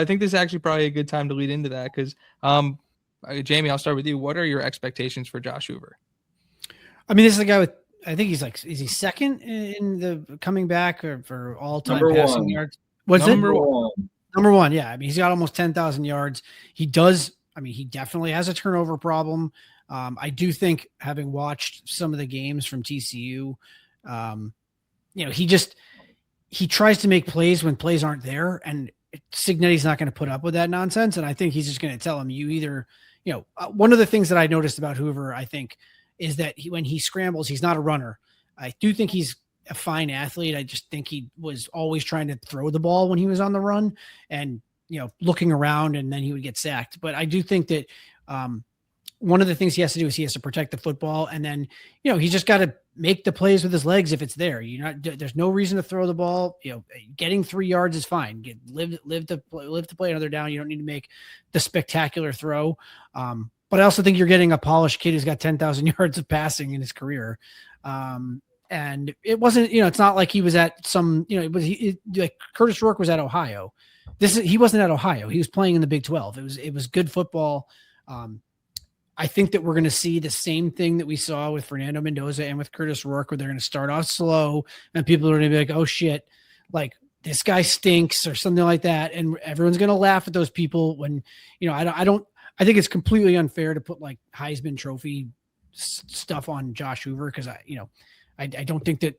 I think this is actually probably a good time to lead into that because, Jamie, I'll start with you. What are your expectations for Josh Hoover? I mean, this is a guy with, I think he's like, is he second in the coming back or for all-time passing yards? What's Number it? one. Number one, yeah. I mean, he's got almost 10,000 yards. He does. I mean, he definitely has a turnover problem. I do think, having watched some of the games from TCU, he tries to make plays when plays aren't there, and Cignetti's not going to put up with that nonsense. And I think he's just going to tell him, you either, one of the things that I noticed about Hoover, I think, is that when he scrambles, he's not a runner. I do think he's a fine athlete. I just think he was always trying to throw the ball when he was on the run and, looking around, and then he would get sacked. But I do think that one of the things he has to do is he has to protect the football. And then, he's just got to make the plays with his legs if it's there. There's no reason to throw the ball. Getting 3 yards is fine. Live to play another down. You don't need to make the spectacular throw. But I also think you're getting a polished kid who's got 10,000 yards of passing in his career. And it wasn't, it's not like he was at some, like Curtis Rourke was at Ohio. He wasn't at Ohio. He was playing in the Big 12. It was good football. I think that we're going to see the same thing that we saw with Fernando Mendoza and with Curtis Rourke, where they're going to start off slow and people are going to be like, oh shit, like this guy stinks or something like that. And everyone's going to laugh at those people when, I think it's completely unfair to put like Heisman Trophy stuff on Josh Hoover. Cause I don't think that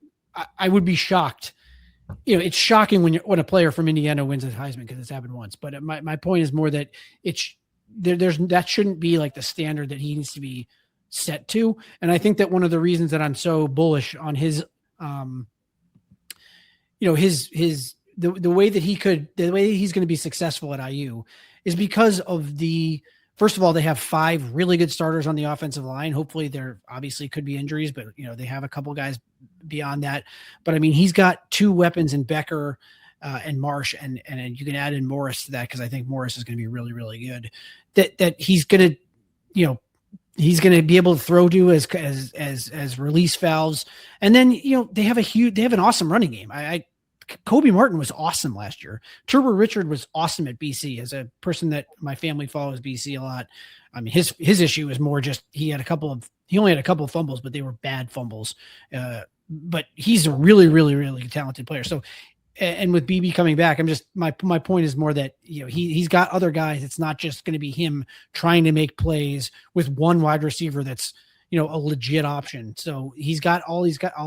I would be shocked. It's shocking when a player from Indiana wins a Heisman because it's happened once. But my point is more that that shouldn't be like the standard that he needs to be set to. And I think that one of the reasons that I'm so bullish on his, the way that he's going to be successful at IU is because of first of all, they have 5 really good starters on the offensive line. Hopefully there obviously could be injuries, but they have a couple guys beyond that. But I mean, he's got 2 weapons in Becker and Marsh, and you can add in Morris to that, because I think Morris is going to be really, really good. That he's going to, he's going to be able to throw to as release valves. And then, they have an awesome running game. Kobe Martin was awesome last year. Turbo Richard was awesome at BC. As a person that my family follows BC a lot, I mean, his issue is more just he only had a couple of fumbles, but they were bad fumbles. But he's a really, really, really talented player. So, and with BB coming back, my point is more that he's got other guys. It's not just going to be him trying to make plays with one wide receiver that's a legit option. So he's got all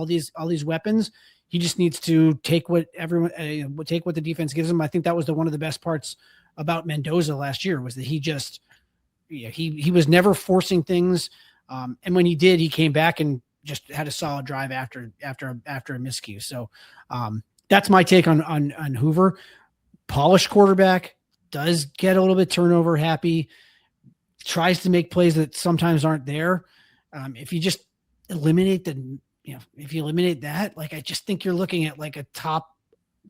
these weapons. He just needs to take what the defense gives him. I think that was one of the best parts about Mendoza last year, was that he just, he was never forcing things. And when he did, he came back and just had a solid drive after a miscue. So that's my take on Hoover. Polished quarterback, does get a little bit turnover happy, tries to make plays that sometimes aren't there. If you just eliminate that, like, I just think you're looking at like a top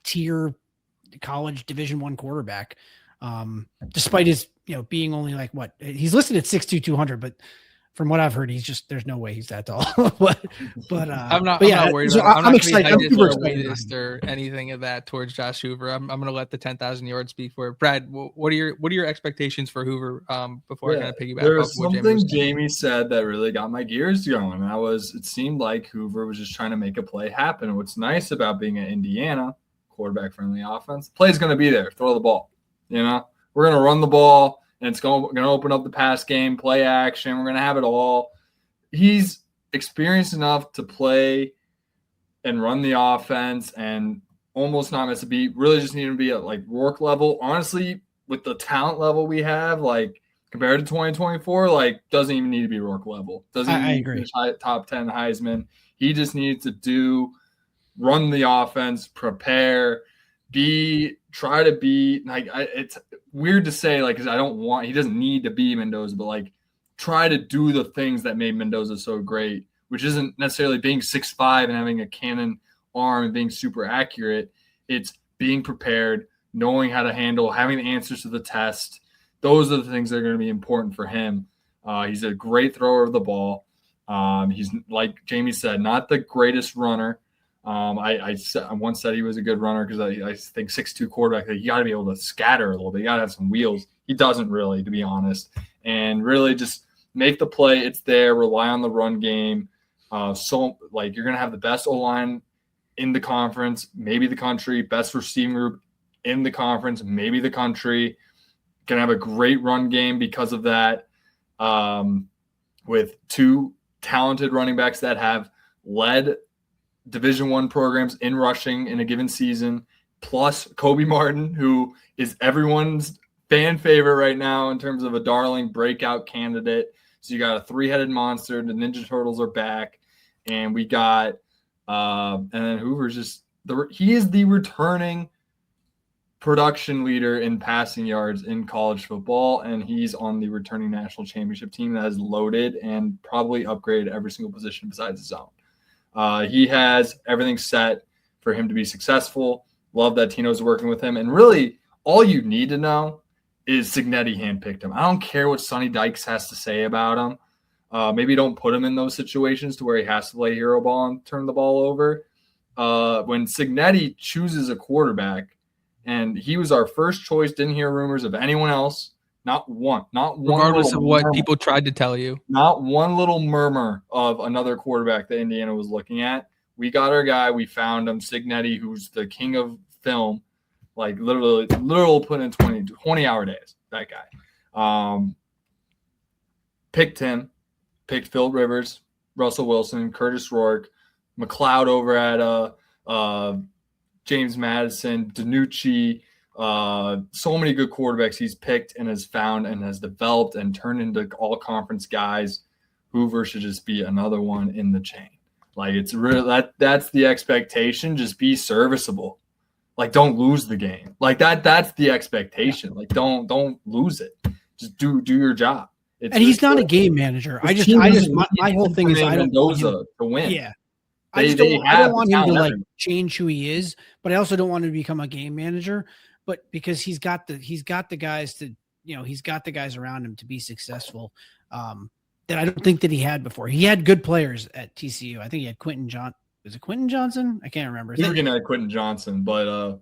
tier college Division I quarterback. Despite his, being only like he's listed at 6'2", 200, but from what I've heard, there's no way he's that tall. but I'm not worried about it. I'm excited. I'm super excited or anything of that towards Josh Hoover. I'm going to let the 10,000 yards speak for it. Brad, what are your expectations for Hoover before I kind of piggyback there off was what something Jamie said that really got my gears going. It seemed like Hoover was just trying to make a play happen. And what's nice about being at Indiana, quarterback-friendly offense, play's going to be there. Throw the ball. We're going to run the ball. And it's going to open up the pass game, play action. We're going to have it all. He's experienced enough to play and run the offense and almost not miss a beat. Really just need to be at like Rourke level. Honestly, with the talent level we have, like compared to 2024, like doesn't even need to be Rourke level. Doesn't even need to finish top 10 Heisman. He just needs to run the offense, prepare, try to be like, it's weird to say, like, because he doesn't need to be Mendoza, but like try to do the things that made Mendoza so great, which isn't necessarily being 6'5" and having a cannon arm and being super accurate. It's being prepared, knowing how to handle, having the answers to the test. Those are the things that are going to be important for him. He's a great thrower of the ball. He's, like Jamie said, not the greatest runner. I once said he was a good runner because I think 6'2" quarterback, that you got to be able to scatter a little bit. You got to have some wheels. He doesn't really, to be honest, and really just make the play. It's there. Rely on the run game. So like you're gonna have the best O-line in the conference, maybe the country, best receiving group in the conference, maybe the country. Gonna have a great run game because of that. With 2 talented running backs that have led Division I programs in rushing in a given season, plus Kobe Martin, who is everyone's fan favorite right now in terms of a darling breakout candidate. So you got a 3-headed monster. The Ninja Turtles are back, and we got and then Hoover's he is the returning production leader in passing yards in college football, and he's on the returning national championship team that has loaded and probably upgraded every single position besides his own. He has everything set for him to be successful. Love that Tino's working with him. And really, all you need to know is Cignetti handpicked him. I don't care what Sonny Dykes has to say about him. Maybe don't put him in those situations to where he has to play hero ball and turn the ball over. When Cignetti chooses a quarterback, and he was our first choice, didn't hear rumors of anyone else. Not one. Regardless of what people tried to tell you. Not one little murmur of another quarterback that Indiana was looking at. We got our guy. We found him, Cignetti, who's the king of film. Like literally put in 20-hour days, that guy. Picked him. Picked Phil Rivers, Russell Wilson, Curtis Rourke, McLeod over at James Madison, DiNucci, so many good quarterbacks he's picked and has found and has developed and turned into all-conference guys. Hoover should just be another one in the chain. Like it's really that's the expectation. Just be serviceable. Like don't lose the game. Like that's the expectation. Like don't lose it. Just do your job. And he's not a game manager. My whole thing is I don't want him to win. Yeah. I don't want him to like change who he is, but I also don't want him to become a game manager. But because he's got the guys to, he's got the guys around him to be successful. That I don't think that he had before. He had good players at TCU. I think he had Quentin Johnson. Was it Quentin Johnson? I can't remember. He was going to have Quentin Johnson, but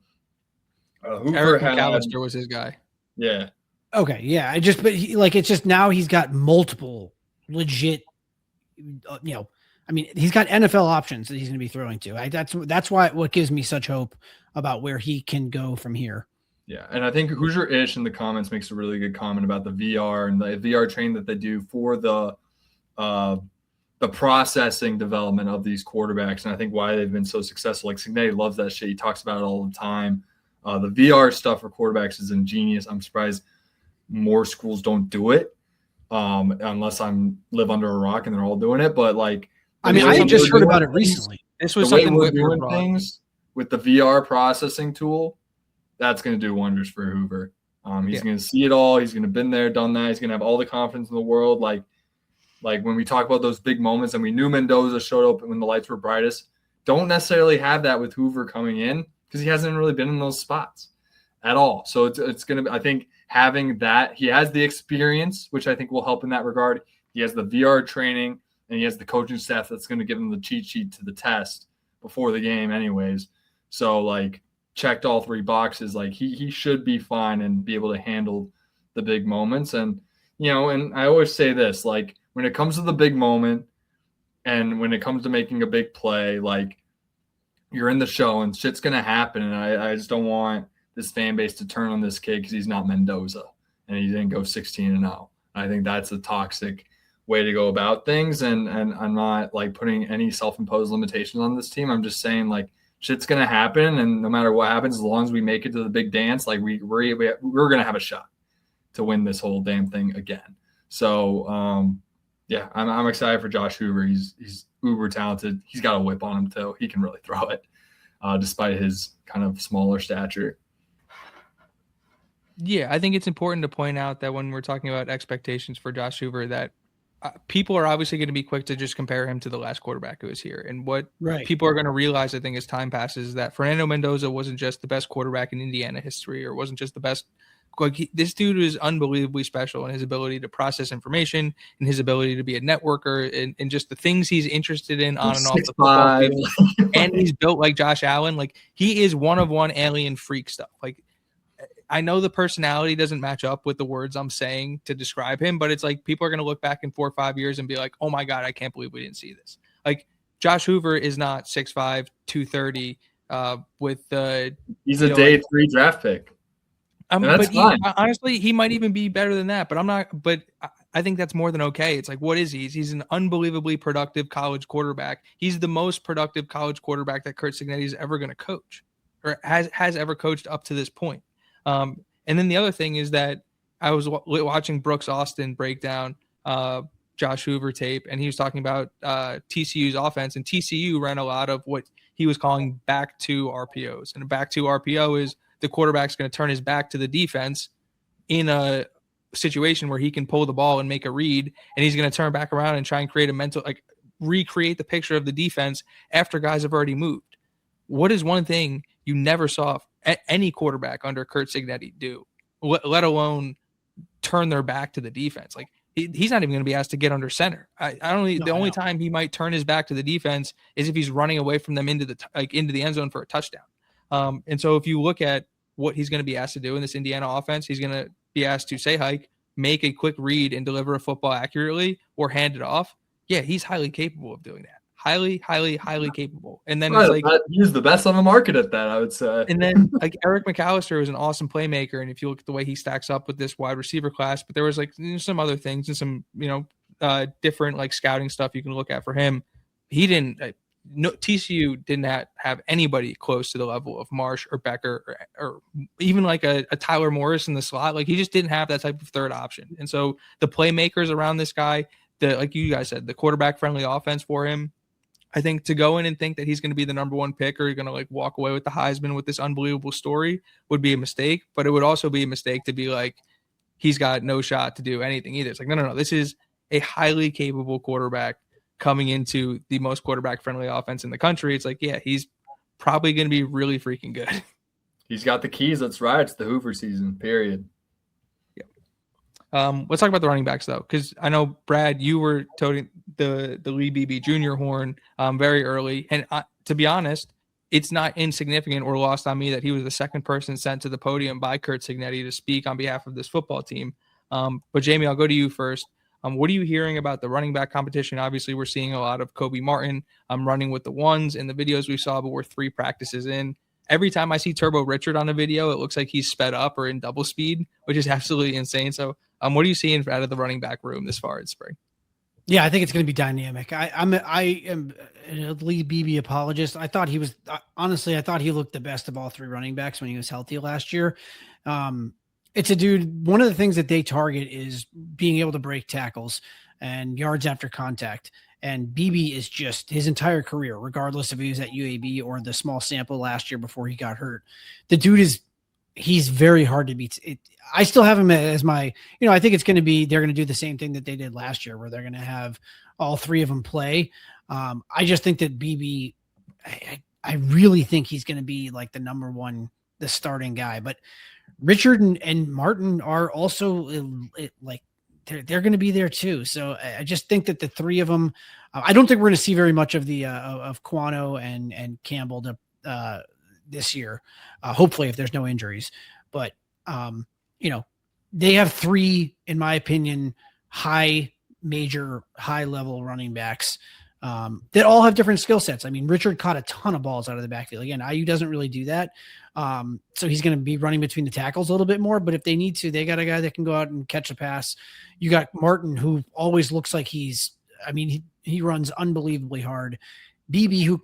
Hoover Eric McAllister was his guy. Yeah. Okay. Yeah. It's just now he's got multiple legit, he's got NFL options that he's going to be throwing to. That's what gives me such hope about where he can go from here. Yeah, and I think Hoosier Ish in the comments makes a really good comment about the VR and the VR training that they do for the processing development of these quarterbacks, and I think why they've been so successful. Like Cignetti loves that shit. He talks about it all the time. The VR stuff for quarterbacks is ingenious. I'm surprised more schools don't do it, unless I live under a rock and they're all doing it. But like, I just heard about it recently. This was something we're doing things with the VR processing tool. That's going to do wonders for Hoover. He's going to see it all. He's going to have been there, done that. He's going to have all the confidence in the world. Like when we talk about those big moments, and we knew Mendoza showed up when the lights were brightest, don't necessarily have that with Hoover coming in because he hasn't really been in those spots at all. So it's going to be, I think, having that. He has the experience, which I think will help in that regard. He has the VR training, and he has the coaching staff that's going to give him the cheat sheet to the test before the game anyways. So, like, checked all 3 boxes. Like he should be fine and be able to handle the big moments. And, and I always say this, like when it comes to the big moment and when it comes to making a big play, like you're in the show and shit's going to happen. And I just don't want this fan base to turn on this kid because he's not Mendoza and he didn't go 16-0. I think that's a toxic way to go about things. And I'm not like putting any self-imposed limitations on this team. I'm just saying like, shit's gonna happen, and no matter what happens, as long as we make it to the big dance, like we're gonna have a shot to win this whole damn thing again. So I'm excited for Josh Hoover. He's uber talented. He's got a whip on him too. He can really throw it, despite his kind of smaller stature. Yeah, I think it's important to point out that when we're talking about expectations for Josh Hoover, that people are obviously going to be quick to just compare him to the last quarterback who was here. And what people are going to realize, I think, as time passes, that Fernando Mendoza wasn't just the best quarterback in Indiana history or wasn't just the best this dude is unbelievably special in his ability to process information and his ability to be a networker and just the things he's interested in on and off the football field. And he's built like Josh Allen. Like, he is one of one alien freak stuff. Like, I know the personality doesn't match up with the words I'm saying to describe him, but it's like people are going to look back in 4 or 5 years and be like, oh my God, I can't believe we didn't see this. Like, Josh Hoover is not 6'5", 230 with the. He's a day 3 draft pick. But honestly, he might even be better than that, but I'm not. But I think that's more than okay. It's like, what is he? He's an unbelievably productive college quarterback. He's the most productive college quarterback that Curt Cignetti is ever going to coach, or has ever coached up to this point. And then the other thing is that I was watching Brooks Austin break down Josh Hoover tape, and he was talking about TCU's offense, and TCU ran a lot of what he was calling back to RPOs, and a back to RPO is the quarterback's going to turn his back to the defense in a situation where he can pull the ball and make a read, and he's going to turn back around and try and create a mental, like, recreate the picture of the defense after guys have already moved. What is one thing you never saw any quarterback under Curt Cignetti do, let alone turn their back to the defense? Like, he's not even going to be asked to get under center. The only time he might turn his back to the defense is if he's running away from them into the end zone for a touchdown. And so if you look at what he's going to be asked to do in this Indiana offense, he's going to be asked to say hike, make a quick read, and deliver a football accurately, or hand it off. Yeah, he's highly capable of doing that. Highly capable. And then he's the best on the market at that, I would say. And then like Eric McAllister is an awesome playmaker, and if you look at the way he stacks up with this wide receiver class, but there was like some other things and some different like scouting stuff you can look at for him. He didn't. TCU did not have anybody close to the level of Marsh or Becker or even like a Tyler Morris in the slot. Like, he just didn't have that type of third option. And so the playmakers around this guy, like you guys said, the quarterback friendly offense for him, I think to go in and think that he's going to be the number one pick or going to like walk away with the Heisman with this unbelievable story would be a mistake. But it would also be a mistake to be like, he's got no shot to do anything either. It's like, no. This is a highly capable quarterback coming into the most quarterback friendly offense in the country. It's like, yeah, he's probably going to be really freaking good. He's got the keys. Let's ride. It's the Hoover season, period. Yeah. Let's talk about the running backs though, because I know, Brad, you were toting the Lee Beebe Jr. horn very early, and to be honest, it's not insignificant or lost on me that he was the second person sent to the podium by Curt Cignetti to speak on behalf of this football team. But Jamie, I'll go to you first. What are you hearing about the running back competition? Obviously, we're seeing a lot of Kobe Martin running with the ones in the videos we saw, but we're 3 practices in. Every time I see Turbo Richard on a video, it looks like he's sped up or in double speed, which is absolutely insane. So what are you seeing out of the running back room this far in spring? Yeah, I think it's going to be dynamic. I am a Lee Beebe apologist. I thought he was honestly, I thought he looked the best of all 3 running backs when he was healthy last year. It's a dude. One of the things that they target is being able to break tackles and yards after contact. And Beebe is just his entire career, regardless if he was at UAB or the small sample last year before he got hurt. The dude he's very hard to beat. I still have him as my, I think it's going to be, they're going to do the same thing that they did last year, where they're going to have all 3 of them play. I just think that Beebe, I really think he's going to be like the number one, the starting guy, but Richard and Martin are also like they're going to be there too. So I just think that the 3 of them, I don't think we're going to see very much of the of Quano and Campbell this year. Hopefully, if there's no injuries, but they have 3, in my opinion, high level running backs that all have different skill sets. I mean, Richard caught a ton of balls out of the backfield. Again, IU doesn't really do that. So he's going to be running between the tackles a little bit more, but if they need to, they got a guy that can go out and catch a pass. You got Martin, who always looks like he runs unbelievably hard. Beebe, who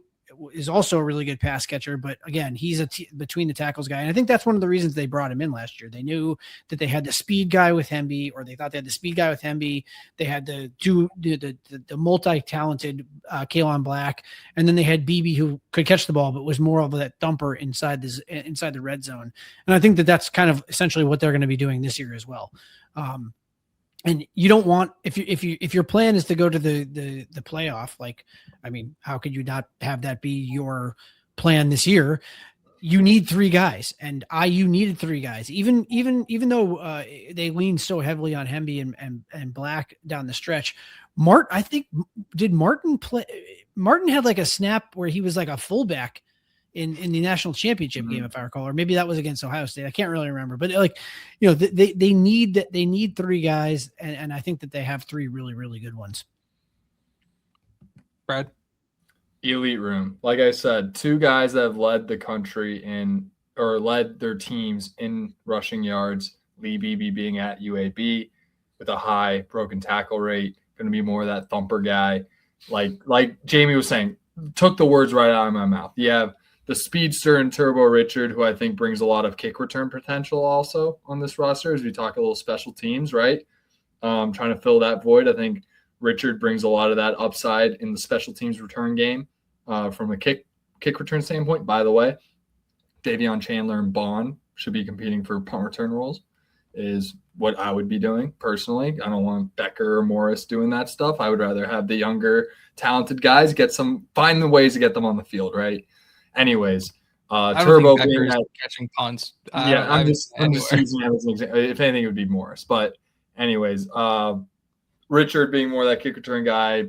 is also a really good pass catcher, but again, he's between the tackles guy. And I think that's one of the reasons they brought him in last year. They knew that they had the speed guy with Hemby, or they thought they had the speed guy with Hemby. They had the multi-talented Kalen Black, and then they had Beebe, who could catch the ball, but was more of that thumper inside the red zone. And I think that that's kind of essentially what they're going to be doing this year as well. And you don't want, if your plan is to go to the playoff, how could you not have that be your plan this year? you need three guys, and IU needed three guys. Even though they leaned so heavily on Hemby and Black down the stretch, I think did Martin play? Martin had like a snap where he was like a fullback in the national championship game, if I recall, or maybe that was against Ohio State. I can't really remember, but like, they need three guys, and I think that they have three really, really good ones. Brad? Elite room. Like I said, two guys that have led the country or led their teams in rushing yards. Lee Beebe being at UAB with a high broken tackle rate, going to be more of that thumper guy. Like Jamie was saying, took the words right out of my mouth. You have the speedster and Turbo Richard, who I think brings a lot of kick return potential also on this roster as we talk a little special teams, right? Trying to fill that void. I think Richard brings a lot of that upside in the special teams return game from a kick return standpoint. By the way, Davion Chandler and Bond should be competing for punt return roles is what I would be doing personally. I don't want Becker or Morris doing that stuff. I would rather have the younger, talented guys find the ways to get them on the field, right? Anyways, Turbo being that catching punts. I'm just using that as an example. If anything, it would be Morris. But anyways, Richard being more that kick return guy,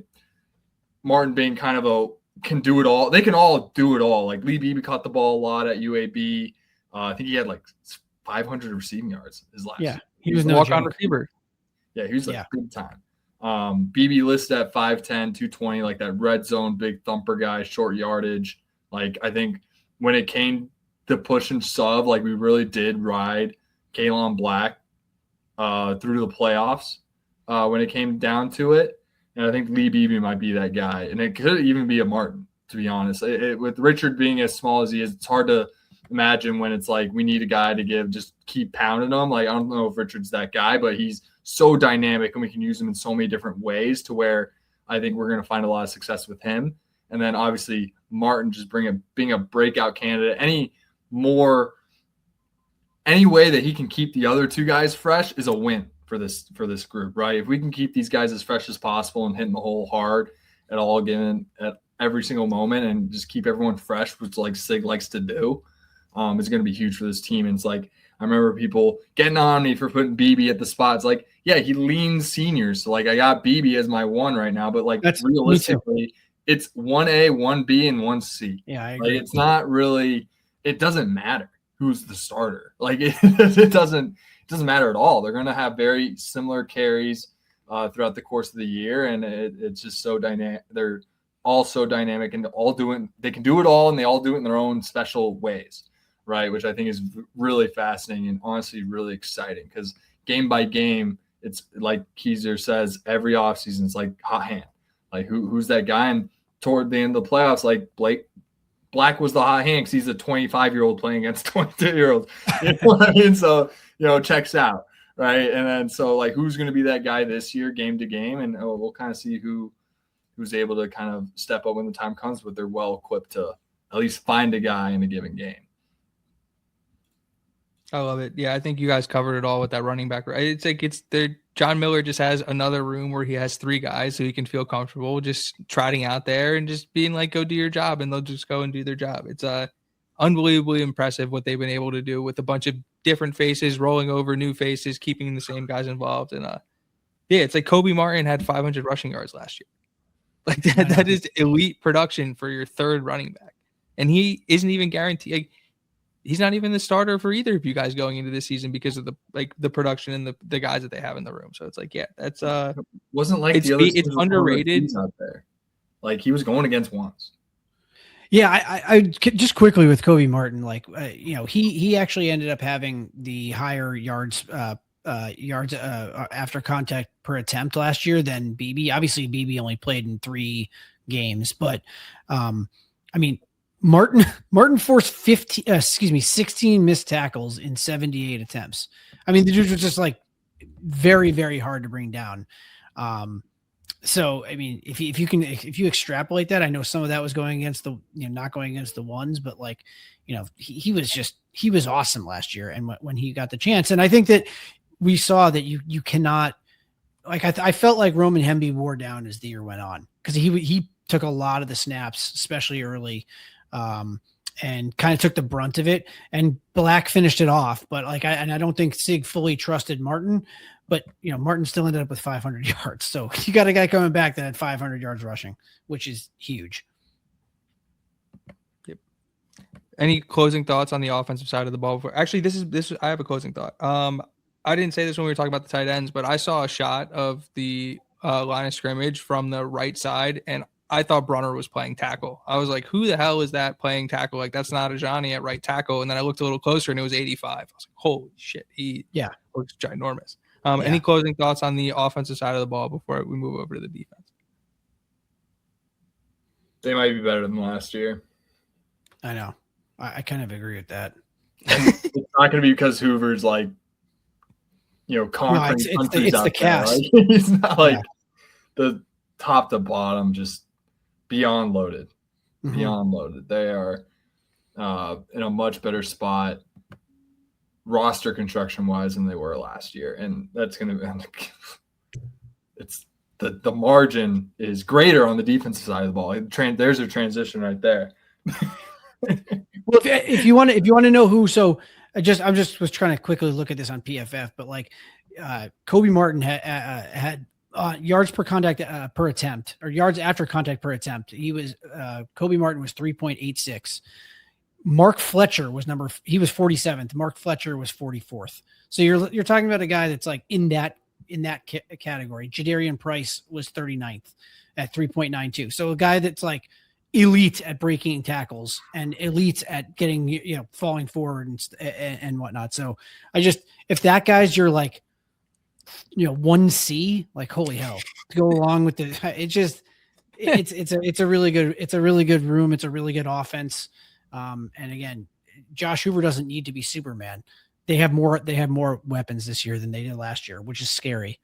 Martin being kind of can do it all. They can all do it all. Like Lee Beebe caught the ball a lot at UAB. I think he had like 500 receiving yards his last year. He was no walk-on receiver. Yeah, he was like big time. BB listed at 5'10", 220, like that red zone, big thumper guy, short yardage. Like I think when it came to push and shove, like we really did ride Kalon Black through to the playoffs when it came down to it. And I think Lee Beebe might be that guy. And it could even be a Martin, to be honest. With Richard being as small as he is, it's hard to imagine when it's like we need a guy to just keep pounding him. Like I don't know if Richard's that guy, but he's so dynamic and we can use him in so many different ways to where I think we're going to find a lot of success with him. And then obviously Martin just being a breakout candidate. Any way that he can keep the other two guys fresh is a win for this group, right? If we can keep these guys as fresh as possible and hitting the hole hard at every single moment and just keep everyone fresh, which like Sig likes to do, is going to be huge for this team. And it's like, I remember people getting on me for putting BB at the spot. It's like, yeah, he leans seniors. So like I got BB as my one right now, but like that's realistically it's 1A, 1B, and 1C. Yeah, I agree. Like it's not really, it doesn't matter who's the starter. Like it doesn't matter at all. They're going to have very similar carries throughout the course of the year. And it's just so dynamic. They're all so dynamic and they can do it all and they all do it in their own special ways. Right. Which I think is really fascinating and honestly really exciting because game by game, it's like Keiser says, every offseason it's like hot hand. Like who's that guy? And toward the end of the playoffs, like Black was the hot hand because he's a 25-year-old playing against 22-year-olds. You know what I mean? So, checks out. Right. And then so like who's going to be that guy this year, game to game? And we'll kind of see who's able to kind of step up when the time comes, but they're well equipped to at least find a guy in a given game. I love it. Yeah, I think you guys covered it all with that running back. Right? It's like John Miller just has another room where he has three guys so he can feel comfortable just trotting out there and just being like, go do your job, and they'll just go and do their job. It's unbelievably impressive what they've been able to do with a bunch of different faces, rolling over new faces, keeping the same guys involved. And it's like Kobe Martin had 500 rushing yards last year. Like that is elite production for your third running back. And he isn't even guaranteed. Like, he's not even the starter for either of you guys going into this season because of the production and the guys that they have in the room. So it's like, yeah, that's wasn't like it's underrated out there. Like he was going against ones. Yeah, I just quickly with Kobe Martin, like he actually ended up having the higher yards after contact per attempt last year than BB. Obviously, BB only played in 3 games, but Martin forced 16 missed tackles in 78 attempts. I mean, the dude was just like very, very hard to bring down. So, I mean, if you extrapolate that, I know some of that was going against not going against the ones, but like, he was awesome last year. And when he got the chance, and I think that we saw that you cannot, like, I felt like Roman Hemby wore down as the year went on because he took a lot of the snaps, especially early. and kind of took the brunt of it. And Black finished it off. But like, I don't think Sig fully trusted Martin. But Martin still ended up with 500 yards. So you got a guy coming back that had 500 yards rushing, which is huge. Yep. Any closing thoughts on the offensive side of the ball? Actually, this. I have a closing thought. I didn't say this when we were talking about the tight ends, but I saw a shot of the line of scrimmage from the right side, and I thought Brunner was playing tackle. I was like, who the hell is that playing tackle? Like, that's not Ajani at right tackle. And then I looked a little closer, and it was 85. I was like, holy shit. He looks ginormous. Any closing thoughts on the offensive side of the ball before we move over to the defense? They might be better than last year. I know. I kind of agree with that. It's not going to be because Hoover's like, conquering countries it's out the cast. Like, he's not like the top to bottom, just beyond loaded. Mm-hmm. Beyond loaded. They are in a much better spot roster construction wise than they were last year. And that's going to be, it's the margin is greater on the defensive side of the ball. There's a transition right there. Well, if you want to know who, so I just was trying to quickly look at this on PFF, but like Kobe Martin had yards per contact per attempt, or yards after contact per attempt. Kobe Martin was 3.86. Mark Fletcher was he was 47th. Mark Fletcher was 44th. So you're talking about a guy that's like in that category. Jadarian Price was 39th at 3.92. So a guy that's like elite at breaking tackles and elite at getting, falling forward and whatnot. So if that guy's your like, 1C, like, holy hell, to go along with it's a really good room. It's a really good offense. And again, Josh Hoover doesn't need to be Superman. They have more weapons this year than they did last year, which is scary.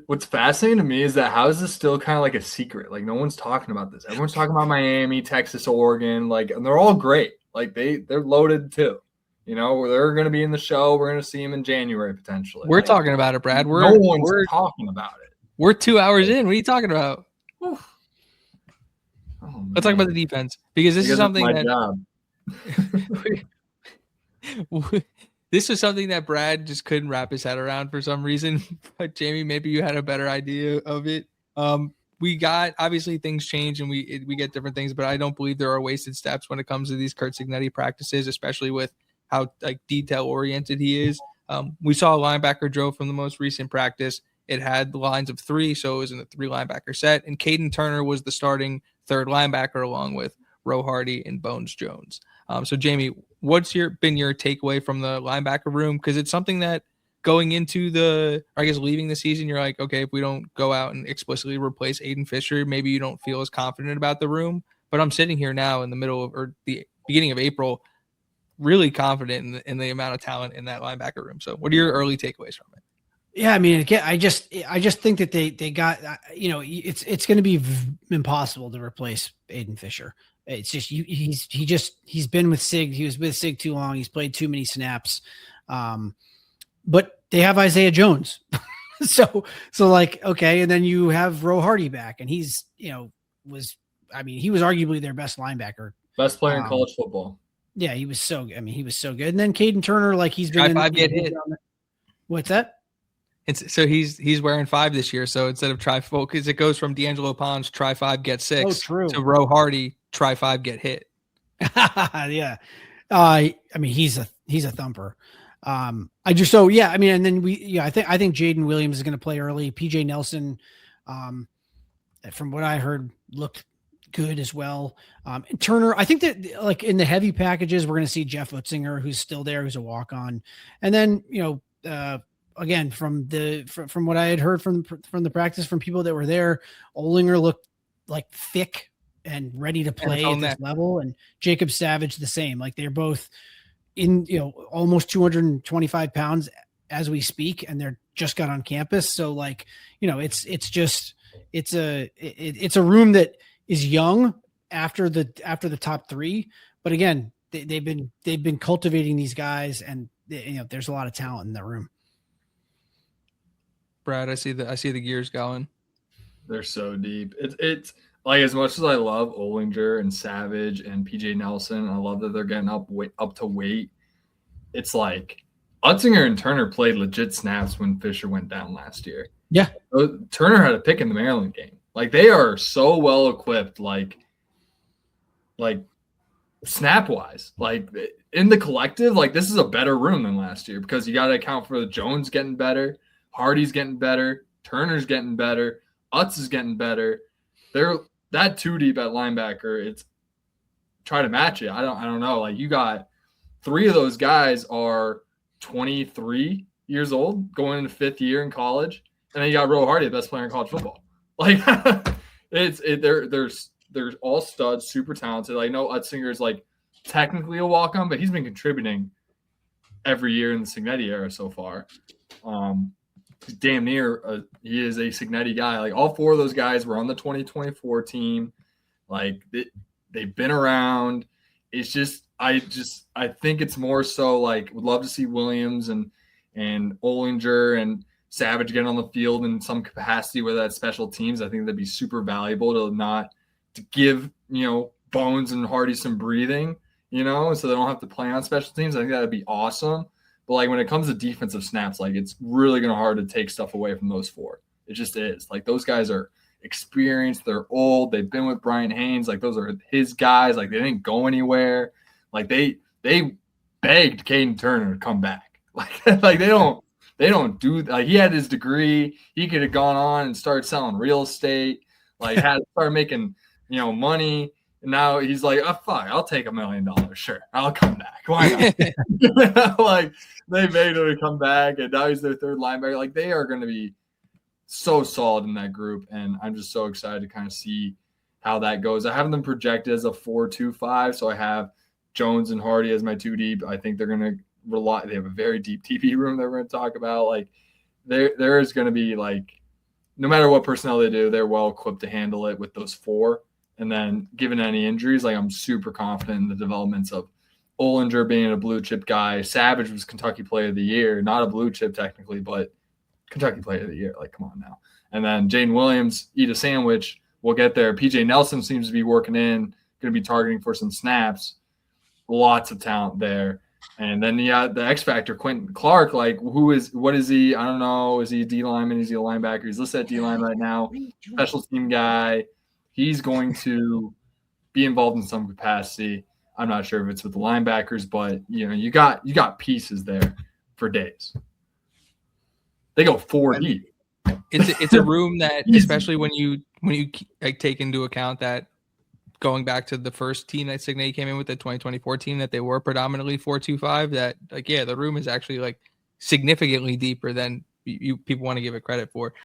What's fascinating to me is that how is this still kind of like a secret? Like, no one's talking about this. Everyone's talking about Miami, Texas, Oregon, like, and they're all great. Like they're loaded too. They're going to be in the show. We're going to see them in January potentially. We're talking about it, Brad. No one's talking about it. We're 2 hours in. What are you talking about? Oh, let's talk about the defense, because this is something that this was something that Brad just couldn't wrap his head around for some reason. But Jamie, maybe you had a better idea of it. We got, obviously things change and we get different things, but I don't believe there are wasted steps when it comes to these Curt Cignetti practices, especially with how like detail oriented he is. We saw a linebacker drill from the most recent practice. It had the lines of 3, so it was in a 3 linebacker set, and Caden Turner was the starting 3rd linebacker along with Roe Hardy and Bones Jones. So Jamie, what's been your takeaway from the linebacker room? Because it's something that going into leaving the season, you're like, okay, if we don't go out and explicitly replace Aiden Fisher, maybe you don't feel as confident about the room. But I'm sitting here now in the middle of, or the beginning of April, really confident in the amount of talent in that linebacker room. So what are your early takeaways from it? Yeah, I mean, again, I just think that they got, it's going to be impossible to replace Aiden Fisher. It's just he's been with Sig. He was with Sig too long. He's played too many snaps. But they have Isaiah Jones. so like, okay. And then you have Roe Hardy back, and he was arguably their best linebacker. Best player in college football. Yeah, he was so good. And then Caden Turner, like he's been Try 5 get hit. What's that? So he's wearing 5 this year. So instead of try 4, because it goes from D'Angelo Pons, try 5 get 6 to Roe Hardy, try 5 get hit. Yeah. He's a thumper. And then I think Jaden Williams is going to play early. PJ Nelson, from what I heard, looked good as well. And Turner, I think that like in the heavy packages, we're going to see Jeff Utzinger, who's still there, who's a walk-on. And then, again, from what I had heard from the practice, from people that were there, Olinger looked like thick and ready to play at this level. And Jacob Savage the same. Like they're both in, almost 225 pounds as we speak, and they're just got on campus. So like, it's a room that is young after the top 3, but again, they've been cultivating these guys, and there's a lot of talent in that room. Brad, I see the gears going. They're so deep. like as much as I love Olinger and Savage and PJ Nelson, I love that they're getting up to weight. It's like Utzinger and Turner played legit snaps when Fisher went down last year. Yeah. Turner had a pick in the Maryland game. Like they are so well equipped, like snap wise, like in the collective, like this is a better room than last year because you got to account for Jones getting better, Hardy's getting better, Turner's getting better, Utz is getting better. They're that 2 deep at linebacker. It's try to match it. I don't know. Like you got 3 of those guys are 23 years old, going into 5th year in college, and then you got Ro Hardy, the best player in college football. Like they're all studs, super talented. I know Utzinger is like technically a walk-on, but he's been contributing every year in the Cignetti era so far. He's damn near he is a Cignetti guy. Like all 4 of those guys were on the 2024 team. Like they've been around. It's just I think it's more so like would love to see Williams and Olinger and Savage get on the field in some capacity, whether that's special teams. I think that'd be super valuable to give, Bones and Hardy some breathing, so they don't have to play on special teams. I think that'd be awesome. But like when it comes to defensive snaps, like it's really going to hard to take stuff away from those 4. It just is. Like those guys are experienced. They're old. They've been with Brian Haynes. Like those are his guys. Like they didn't go anywhere. Like they begged Caden Turner to come back. Like they don't do like he had his degree. He could have gone on and started selling real estate. Like had to start making money. And now he's like, oh fuck, I'll take $1 million. Sure, I'll come back. Why not? Like they made him to come back, and now he's their 3rd linebacker. Like they are going to be so solid in that group, and I'm just so excited to kind of see how that goes. I have them projected as a 4-2-5, so I have Jones and Hardy as my 2 deep. I think they're going to rely. They have a very deep TV room that we're going to talk about. Like there is going to be like no matter what personnel they do, they're well equipped to handle it with those 4. And then given any injuries, like I'm super confident in the developments of Olinger being a blue chip guy. Savage was Kentucky Player of the Year, not a blue chip technically, but Kentucky Player of the Year. Like, come on now. And then Jane Williams, eat a sandwich. We'll get there. PJ Nelson seems to be working in, going to be targeting for some snaps. Lots of talent there. And then the X factor, Quentin Clark. Like, what is he? I don't know. Is he a D lineman? Is he a linebacker? He's listed at D line right now. Special team guy. He's going to be involved in some capacity. I'm not sure if it's with the linebackers, but you got pieces there for days. They go 4 deep. It's a room that, especially when you like take into account that going back to the first team that Cignetti came in with, the 2024 team, that they were predominantly 4-2-5. That the room is actually like significantly deeper than people want to give it credit for.